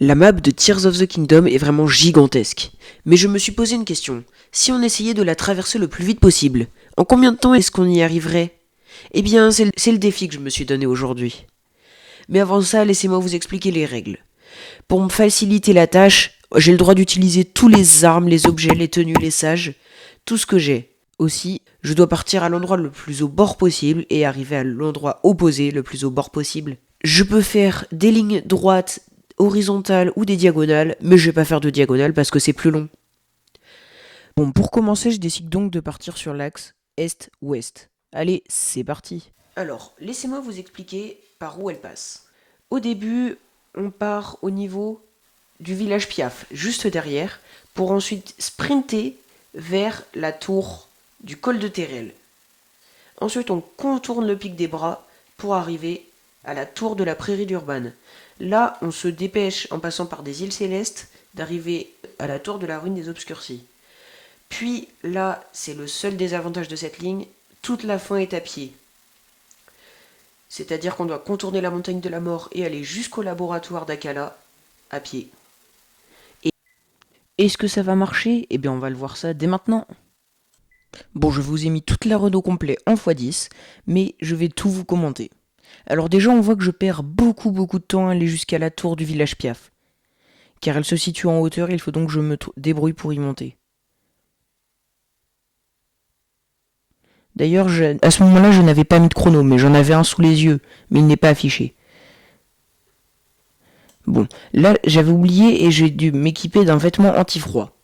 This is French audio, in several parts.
La map de Tears of the Kingdom est vraiment gigantesque. Mais je me suis posé une question. Si on essayait de la traverser le plus vite possible, en combien de temps est-ce qu'on y arriverait? Eh bien, c'est le défi que je me suis donné aujourd'hui. Mais avant ça, laissez-moi vous expliquer les règles. Pour me faciliter la tâche, j'ai le droit d'utiliser tous les armes, les objets, les tenues, les sages, tout ce que j'ai. Aussi, je dois partir à l'endroit le plus au bord possible et arriver à l'endroit opposé le plus au bord possible. Je peux faire des lignes droites, horizontales ou des diagonales, mais je vais pas faire de diagonale parce que c'est plus long. Bon, pour commencer, je décide donc de partir sur l'axe est-ouest. Allez, c'est parti. Alors, laissez-moi vous expliquer par où elle passe. Au début, on part au niveau du village Piaf, juste derrière, pour ensuite sprinter vers la tour du col de Terrel. Ensuite, on contourne le pic des bras pour arriver à la tour de la prairie d'Urban. Là, on se dépêche, en passant par des îles célestes, d'arriver à la tour de la ruine des obscurcis. Puis là, c'est le seul désavantage de cette ligne, toute la fin est à pied. C'est-à-dire qu'on doit contourner la montagne de la mort et aller jusqu'au laboratoire d'Akala à pied. Et est-ce que ça va marcher? Eh bien, on va le voir ça dès maintenant. Bon, je vous ai mis toute la run au complet en x10, mais je vais tout vous commenter. Alors déjà, on voit que je perds beaucoup de temps à aller jusqu'à la tour du village Piaf. Car elle se situe en hauteur, il faut donc que je me débrouille pour y monter. D'ailleurs, à ce moment-là, je n'avais pas mis de chrono, mais j'en avais un sous les yeux, mais il n'est pas affiché. Bon, là, j'avais oublié et j'ai dû m'équiper d'un vêtement anti-froid.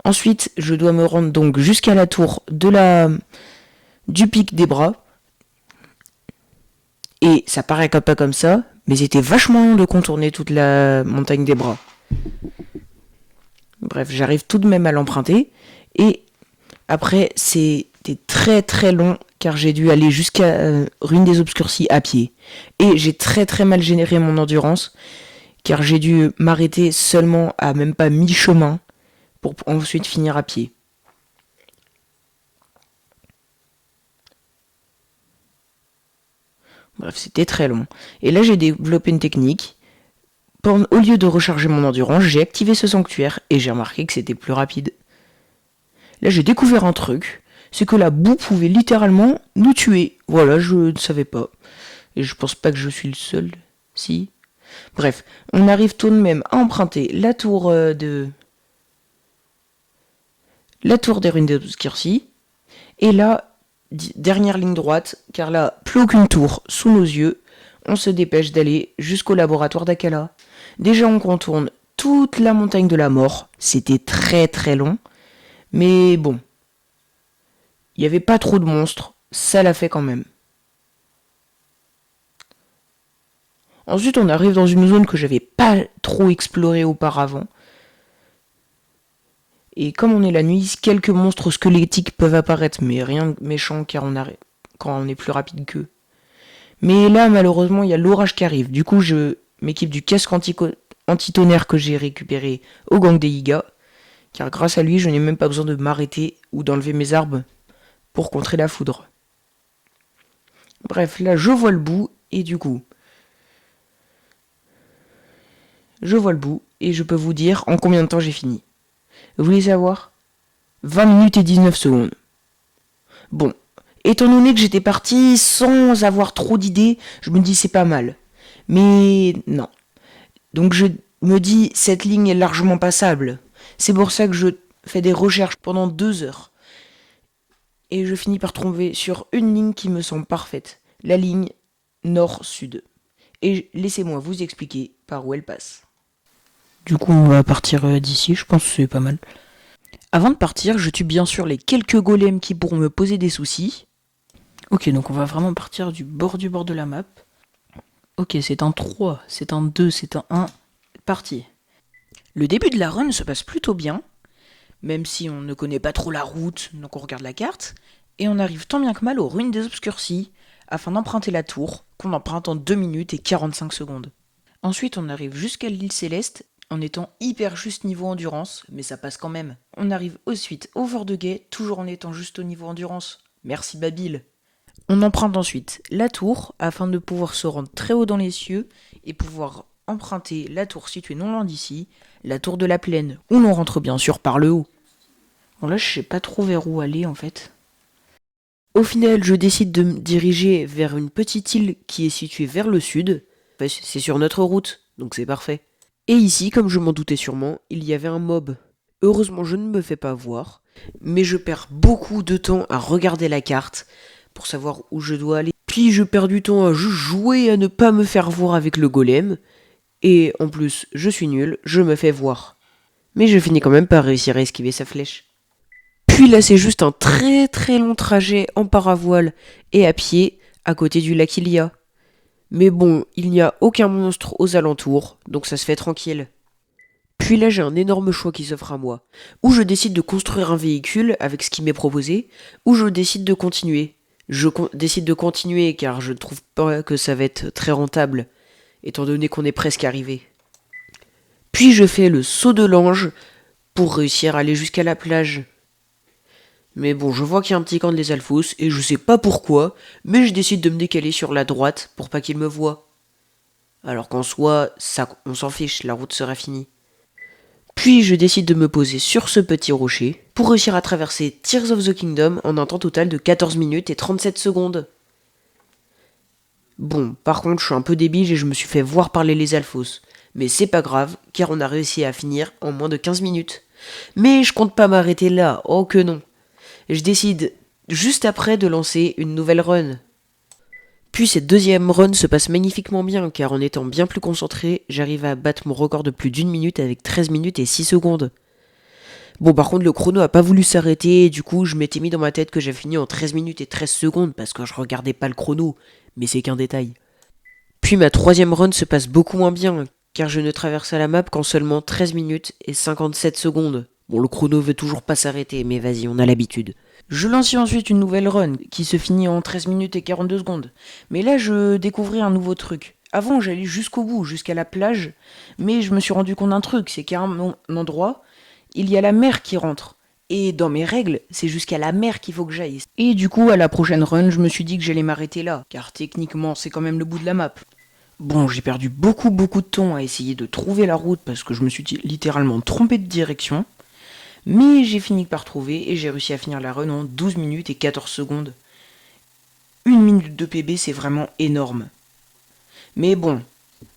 Ensuite, je dois me rendre donc jusqu'à la tour du pic des bras. Et ça paraît pas comme ça, mais c'était vachement long de contourner toute la montagne des bras. Bref, j'arrive tout de même à l'emprunter. Et après, c'était très long, car j'ai dû aller jusqu'à Ruine des Obscurcis à pied. Et j'ai très mal généré mon endurance, car j'ai dû m'arrêter seulement à même pas mi-chemin, pour ensuite finir à pied. Bref, c'était très long. Et là, j'ai développé une technique. Au lieu de recharger mon endurance, j'ai activé ce sanctuaire et j'ai remarqué que c'était plus rapide. Là, j'ai découvert un truc, c'est que la boue pouvait littéralement nous tuer. Voilà, je ne savais pas. Et je pense pas que je suis le seul. Si. Bref, on arrive tout de même à emprunter la tour la tour des ruines d'Obscurcis. Et là, dernière ligne droite, car là, plus aucune tour sous nos yeux. On se dépêche d'aller jusqu'au laboratoire d'Akala. Déjà, on contourne toute la montagne de la mort. C'était très long. Mais bon, il n'y avait pas trop de monstres. Ça l'a fait quand même. Ensuite, on arrive dans une zone que j'avais pas trop explorée auparavant. Et comme on est la nuit, quelques monstres squelettiques peuvent apparaître, mais rien de méchant quand on est plus rapide qu'eux. Mais là, malheureusement, il y a l'orage qui arrive. Du coup, je m'équipe du casque anti-tonnerre que j'ai récupéré au gang des Yiga. Car grâce à lui, je n'ai même pas besoin de m'arrêter ou d'enlever mes arbres pour contrer la foudre. Bref, là, je vois le bout, et du coup... Je vois le bout, et je peux vous dire en combien de temps j'ai fini. Vous voulez savoir? 20 minutes et 19 secondes. Bon, étant donné que j'étais parti sans avoir trop d'idées, je me dis c'est pas mal. Mais non. Donc je me dis cette ligne est largement passable. C'est pour ça que je fais des recherches pendant 2 heures. Et je finis par tomber sur une ligne qui me semble parfaite. La ligne nord-sud. Et laissez-moi vous expliquer par où elle passe. Du coup, on va partir d'ici, je pense que c'est pas mal. Avant de partir, je tue bien sûr les quelques golems qui pourront me poser des soucis. Ok, donc on va vraiment partir du bord de la map. Ok, c'est un 3, c'est un 2, c'est un 1. Parti. Le début de la run se passe plutôt bien, même si on ne connaît pas trop la route, donc on regarde la carte, et on arrive tant bien que mal aux ruines des obscurcis, afin d'emprunter la tour, qu'on emprunte en 2 minutes et 45 secondes. Ensuite, on arrive jusqu'à l'île Céleste, en étant hyper juste niveau endurance, mais ça passe quand même. On arrive ensuite au Fort de Guet, toujours en étant juste au niveau endurance. Merci Babil. On emprunte ensuite la tour, afin de pouvoir se rendre très haut dans les cieux, et pouvoir emprunter la tour située non loin d'ici, la tour de la plaine, où l'on rentre bien sûr par le haut. Bon là, je sais pas trop vers où aller en fait. Au final, je décide de me diriger vers une petite île qui est située vers le sud. C'est sur notre route, donc c'est parfait. Et ici, comme je m'en doutais sûrement, il y avait un mob. Heureusement, je ne me fais pas voir, mais je perds beaucoup de temps à regarder la carte pour savoir où je dois aller. Puis je perds du temps à juste jouer à ne pas me faire voir avec le golem. Et en plus, je suis nul, je me fais voir. Mais je finis quand même par réussir à esquiver sa flèche. Puis là, c'est juste un très très long trajet en paravoile et à pied à côté du lac Ilia. Mais bon, il n'y a aucun monstre aux alentours, donc ça se fait tranquille. Puis là, j'ai un énorme choix qui s'offre à moi. Ou je décide de construire un véhicule avec ce qui m'est proposé, ou je décide de continuer. Je décide de continuer car je ne trouve pas que ça va être très rentable, étant donné qu'on est presque arrivé. Puis je fais le saut de l'ange pour réussir à aller jusqu'à la plage. Mais bon, je vois qu'il y a un petit camp de les Alphos, et je sais pas pourquoi, mais je décide de me décaler sur la droite pour pas qu'ils me voient. Alors qu'en soi, ça, on s'en fiche, la route sera finie. Puis je décide de me poser sur ce petit rocher pour réussir à traverser Tears of the Kingdom en un temps total de 14 minutes et 37 secondes. Bon, par contre, je suis un peu débile et je me suis fait voir par les Alphos. Mais c'est pas grave, car on a réussi à finir en moins de 15 minutes. Mais je compte pas m'arrêter là, oh que non. Je décide juste après de lancer une nouvelle run. Puis cette deuxième run se passe magnifiquement bien, car en étant bien plus concentré, j'arrive à battre mon record de plus d'1 minute avec 13 minutes et 6 secondes. Bon, par contre, le chrono a pas voulu s'arrêter, et du coup, je m'étais mis dans ma tête que j'ai fini en 13 minutes et 13 secondes, parce que je regardais pas le chrono, mais c'est qu'un détail. Puis ma troisième run se passe beaucoup moins bien, car je ne traverse la map qu'en seulement 13 minutes et 57 secondes. Bon, le chrono veut toujours pas s'arrêter, mais vas-y, on a l'habitude. Je lance ensuite une nouvelle run, qui se finit en 13 minutes et 42 secondes. Mais là, je découvris un nouveau truc. Avant, j'allais jusqu'au bout, jusqu'à la plage, mais je me suis rendu compte d'un truc, c'est qu'à un endroit, il y a la mer qui rentre. Et dans mes règles, c'est jusqu'à la mer qu'il faut que j'aille. Et du coup, à la prochaine run, je me suis dit que j'allais m'arrêter là, car techniquement, c'est quand même le bout de la map. Bon, j'ai perdu beaucoup de temps à essayer de trouver la route parce que je me suis littéralement trompé de direction. Mais j'ai fini par trouver et j'ai réussi à finir la run en 12 minutes et 14 secondes. 1 minute de PB, c'est vraiment énorme. Mais bon,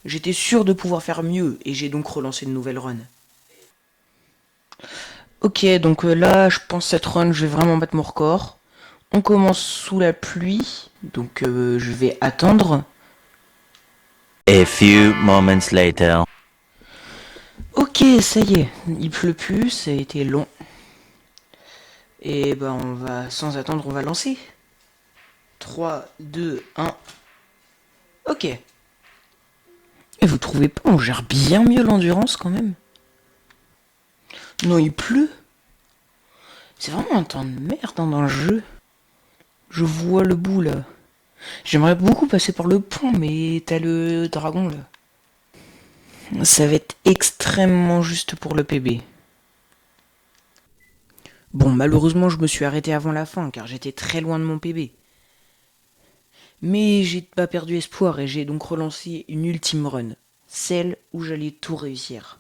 j'étais sûr de pouvoir faire mieux et j'ai donc relancé une nouvelle run. Ok, donc là, je pense cette run, je vais vraiment battre mon record. On commence sous la pluie, donc je vais attendre. A few moments later. Ok, ça y est, il pleut plus, ça a été long. Et ben on va, sans attendre, on va lancer. 3, 2, 1. Ok. Et vous trouvez pas, on gère bien mieux l'endurance quand même. Non, il pleut. C'est vraiment un temps de merde dans le jeu. Je vois le bout là. J'aimerais beaucoup passer par le pont, mais t'as le dragon là. Ça va être extrêmement juste pour le PB. Bon, malheureusement, je me suis arrêté avant la fin, car j'étais très loin de mon PB. Mais j'ai pas perdu espoir et j'ai donc relancé une ultime run. Celle où j'allais tout réussir.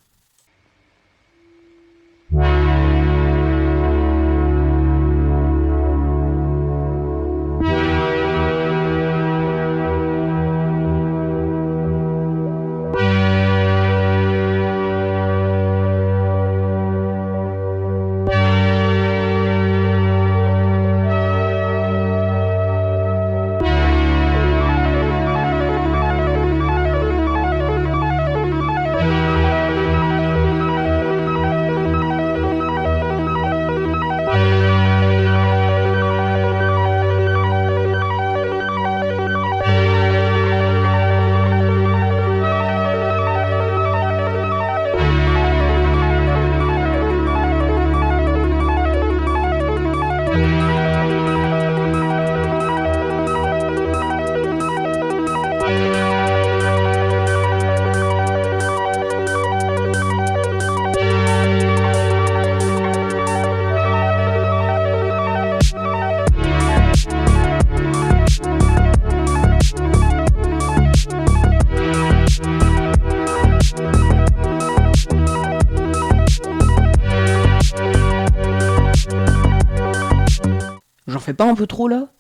fais pas un peu trop là?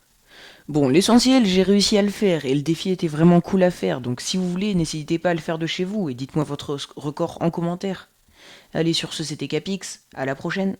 Bon, l'essentiel, j'ai réussi à le faire et le défi était vraiment cool à faire, donc si vous voulez, n'hésitez pas à le faire de chez vous et dites-moi votre record en commentaire. Allez, sur ce, c'était Capix, à la prochaine.